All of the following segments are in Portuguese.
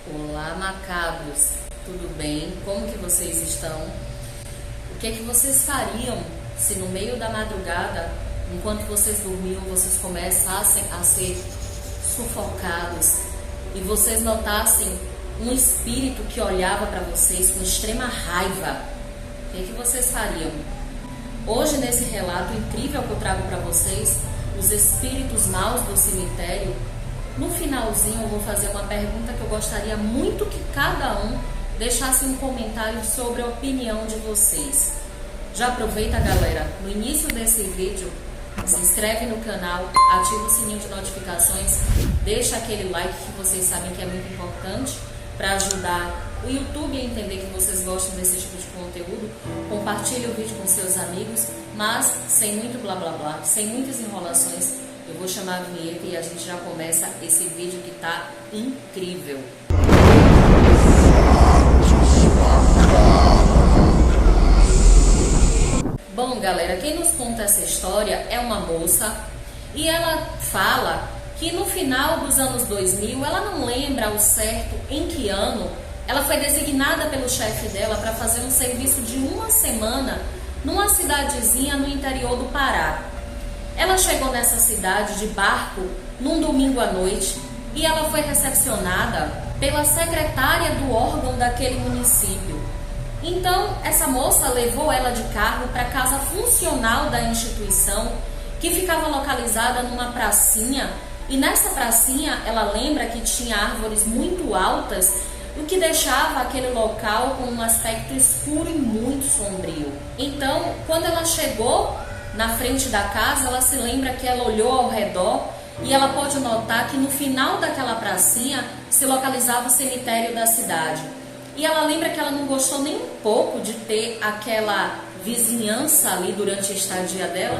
Olá, macabros, tudo bem? Como que vocês estão? O que é que vocês fariam se no meio da madrugada, enquanto vocês dormiam, vocês começassem a ser sufocados e vocês notassem um espírito que olhava para vocês com extrema raiva? O que é que vocês fariam? Hoje, nesse relato incrível que eu trago para vocês, os espíritos maus do cemitério, no finalzinho eu vou fazer uma pergunta que eu gostaria muito que cada um deixasse um comentário sobre a opinião de vocês. Já aproveita, galera, no início desse vídeo, se inscreve no canal, ativa o sininho de notificações, deixa aquele like que vocês sabem que é muito importante para ajudar o YouTube a entender que vocês gostam desse tipo de conteúdo. Compartilhe o vídeo com seus amigos, mas sem muito blá blá blá, sem muitas enrolações. Eu vou chamar a vinheta e a gente já começa esse vídeo que tá incrível. Bom, galera, quem nos conta essa história é uma moça e ela fala que no final dos anos 2000, ela não lembra ao certo em que ano, ela foi designada pelo chefe dela para fazer um serviço de uma semana numa cidadezinha no interior do Pará. Ela chegou nessa cidade de barco num domingo à noite e ela foi recepcionada pela secretária do órgão daquele município. Então, essa moça levou ela de carro para a casa funcional da instituição, que ficava localizada numa pracinha, e nessa pracinha ela lembra que tinha árvores muito altas, o que deixava aquele local com um aspecto escuro e muito sombrio. Então, quando ela chegou na frente da casa, ela se lembra que ela olhou ao redor e ela pôde notar que no final daquela pracinha se localizava o cemitério da cidade. E ela lembra que ela não gostou nem um pouco de ter aquela vizinhança ali durante a estadia dela,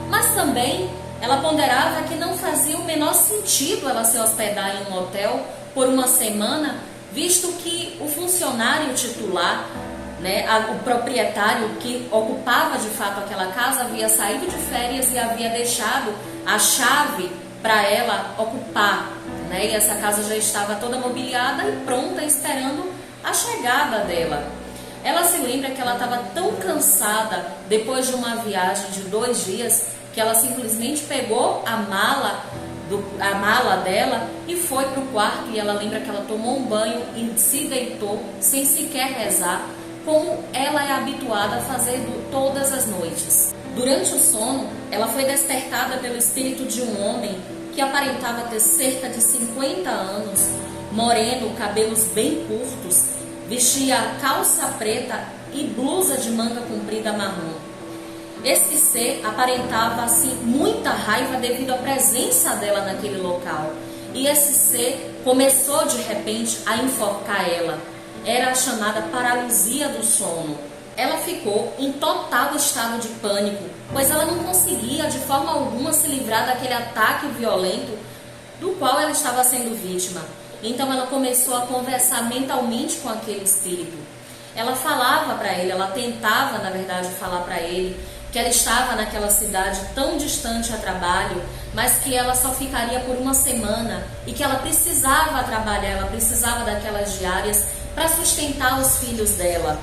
mas também ela ponderava que não fazia o menor sentido ela se hospedar em um hotel por uma semana, visto que o funcionário titular, o proprietário que ocupava de fato aquela casa, havia saído de férias e havia deixado a chave para ela ocupar, e essa casa já estava toda mobiliada e pronta, esperando a chegada dela. Ela se lembra que ela estava tão cansada depois de uma viagem de 2 dias que ela simplesmente pegou a mala dela e foi para o quarto, e ela lembra que ela tomou um banho e se deitou sem sequer rezar, como ela é habituada a fazer todas as noites. Durante o sono, ela foi despertada pelo espírito de um homem que aparentava ter cerca de 50 anos, moreno, cabelos bem curtos, vestia calça preta e blusa de manga comprida marrom. Esse ser aparentava assim muita raiva devido à presença dela naquele local, e esse ser começou de repente a enforcar ela. Era a chamada paralisia do sono. Ela ficou em total estado de pânico, pois ela não conseguia de forma alguma se livrar daquele ataque violento do qual ela estava sendo vítima. Então ela começou a conversar mentalmente com aquele espírito. Ela falava para ele, ela tentava na verdade falar para ele que ela estava naquela cidade tão distante a trabalho, mas que ela só ficaria por uma semana e que ela precisava trabalhar, ela precisava daquelas diárias para sustentar os filhos dela.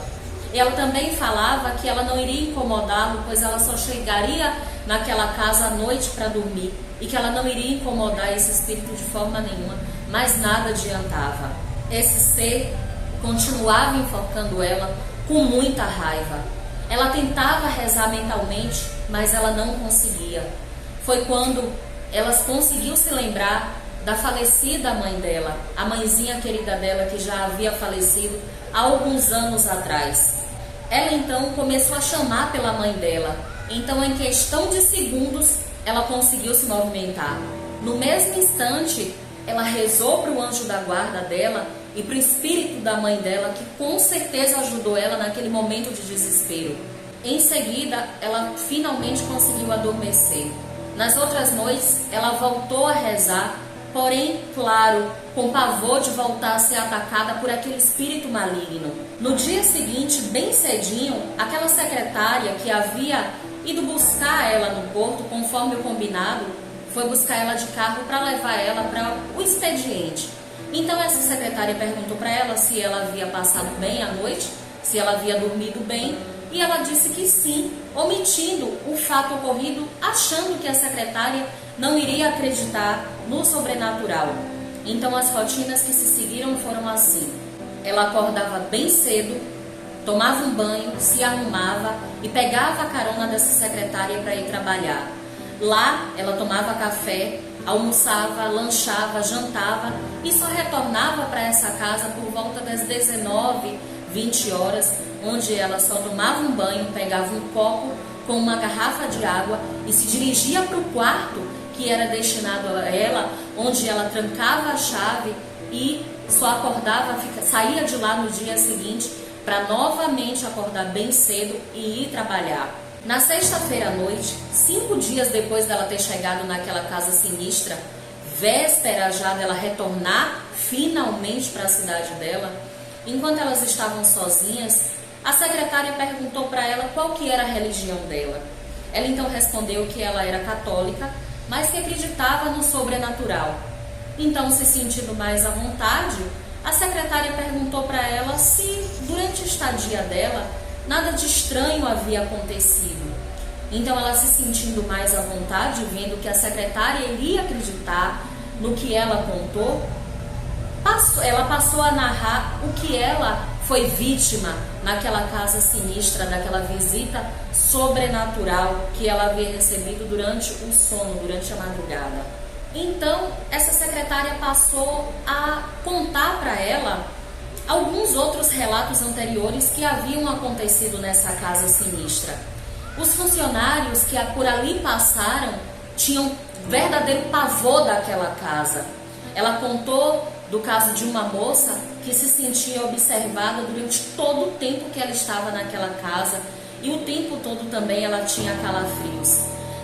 Ela também falava que ela não iria incomodá-lo, pois ela só chegaria naquela casa à noite para dormir e que ela não iria incomodar esse espírito de forma nenhuma, mas nada adiantava. Esse ser continuava enforcando ela com muita raiva. Ela tentava rezar mentalmente, mas ela não conseguia. Foi quando ela conseguiu se lembrar da falecida mãe dela, a mãezinha querida dela que já havia falecido há alguns anos atrás. Ela então começou a chamar pela mãe dela. Então, em questão de segundos, ela conseguiu se movimentar. No mesmo instante, ela rezou para o anjo da guarda dela e para o espírito da mãe dela, que com certeza ajudou ela naquele momento de desespero. Em seguida, ela finalmente conseguiu adormecer. Nas outras noites, ela voltou a rezar, porém, claro, com pavor de voltar a ser atacada por aquele espírito maligno. No dia seguinte, bem cedinho, aquela secretária que havia ido buscar ela no porto, conforme o combinado, foi buscar ela de carro para levar ela para o expediente. Então essa secretária perguntou para ela se ela havia passado bem a noite, se ela havia dormido bem, e ela disse que sim, omitindo o fato ocorrido, achando que a secretária não iria acreditar no sobrenatural. Então as rotinas que se seguiram foram assim: ela acordava bem cedo, tomava um banho, se arrumava e pegava a carona dessa secretária para ir trabalhar. Lá ela tomava café, almoçava, lanchava, jantava e só retornava para essa casa por volta das 19, 20 horas, onde ela só tomava um banho, pegava um copo com uma garrafa de água e se dirigia para o quarto que era destinado a ela, onde ela trancava a chave e só acordava, saía de lá no dia seguinte para novamente acordar bem cedo e ir trabalhar. Na sexta-feira à noite, 5 dias depois dela ter chegado naquela casa sinistra, véspera já dela retornar finalmente para a cidade dela, enquanto elas estavam sozinhas, a secretária perguntou para ela qual que era a religião dela. Ela então respondeu que ela era católica, mas que acreditava no sobrenatural. Então, se sentindo mais à vontade, a secretária perguntou para ela se, durante a estadia dela, nada de estranho havia acontecido. Então, ela se sentindo mais à vontade, vendo que a secretária iria acreditar no que ela contou, ela passou a narrar o que ela foi vítima naquela casa sinistra, daquela visita sobrenatural que ela havia recebido durante o sono, durante a madrugada. Então, essa secretária passou a contar para ela alguns outros relatos anteriores que haviam acontecido nessa casa sinistra. Os funcionários que por ali passaram tinham verdadeiro pavor daquela casa. Ela contou do caso de uma moça que se sentia observada durante todo o tempo que ela estava naquela casa e o tempo todo também ela tinha calafrios.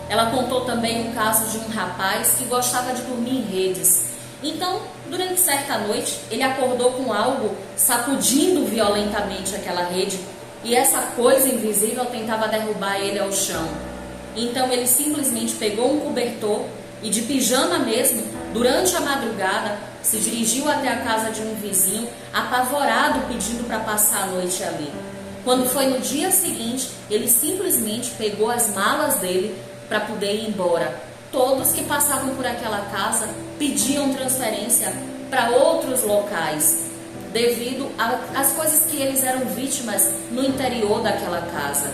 Ela contou também o caso de um rapaz que gostava de dormir em redes. Então, durante certa noite, ele acordou com algo sacudindo violentamente aquela rede e essa coisa invisível tentava derrubar ele ao chão. Então, ele simplesmente pegou um cobertor e, de pijama mesmo, durante a madrugada, se dirigiu até a casa de um vizinho, apavorado, pedindo para passar a noite ali. Quando foi no dia seguinte, ele simplesmente pegou as malas dele para poder ir embora. Todos que passavam por aquela casa pediam transferência para outros locais, devido às coisas que eles eram vítimas no interior daquela casa.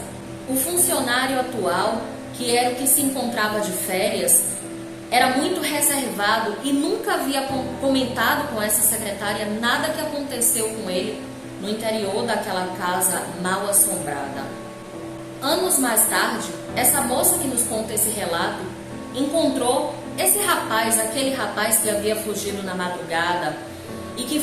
O funcionário atual, que era o que se encontrava de férias, era muito reservado e nunca havia comentado com essa secretária nada que aconteceu com ele no interior daquela casa mal assombrada. Anos mais tarde, essa moça que nos conta esse relato encontrou esse rapaz, aquele rapaz que havia fugido na madrugada e que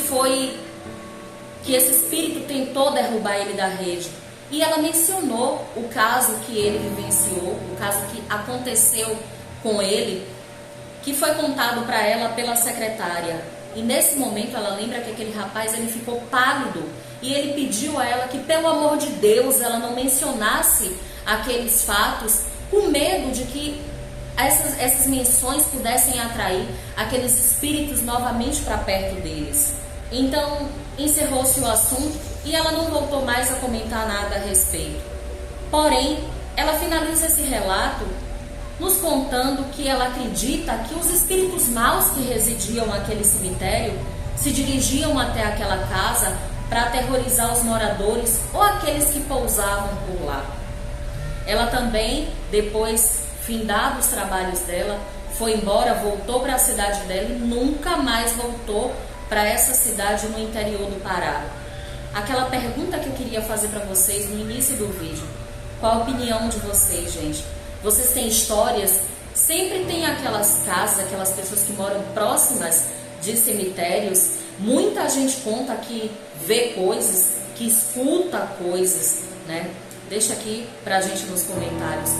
esse espírito tentou derrubar ele da rede. E ela mencionou o caso que ele vivenciou, o caso que aconteceu com ele, que foi contado para ela pela secretária. E nesse momento ela lembra que aquele rapaz ele ficou pálido e ele pediu a ela que, pelo amor de Deus, ela não mencionasse aqueles fatos, com medo de que essas menções pudessem atrair aqueles espíritos novamente para perto deles. Então encerrou-se o assunto e ela não voltou mais a comentar nada a respeito. Porém, ela finaliza esse relato nos contando que ela acredita que os espíritos maus que residiam naquele cemitério se dirigiam até aquela casa para aterrorizar os moradores ou aqueles que pousavam por lá. Ela também, depois, findados os trabalhos dela, foi embora, voltou para a cidade dela e nunca mais voltou para essa cidade no interior do Pará. Aquela pergunta que eu queria fazer para vocês no início do vídeo: qual a opinião de vocês, gente? Vocês têm histórias? Sempre tem aquelas casas, aquelas pessoas que moram próximas de cemitérios. Muita gente conta que vê coisas, que escuta coisas, né? Deixa aqui pra gente nos comentários.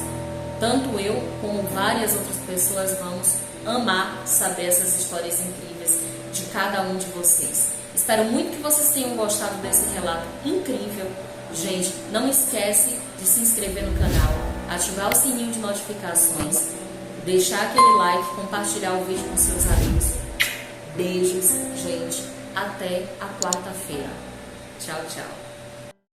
Tanto eu como várias outras pessoas vamos amar saber essas histórias incríveis de cada um de vocês. Espero muito que vocês tenham gostado desse relato incrível. Gente, não esquece de se inscrever no canal, ativar o sininho de notificações, deixar aquele like, compartilhar o vídeo com seus amigos. Beijos, gente. Até a quarta-feira. Tchau, tchau.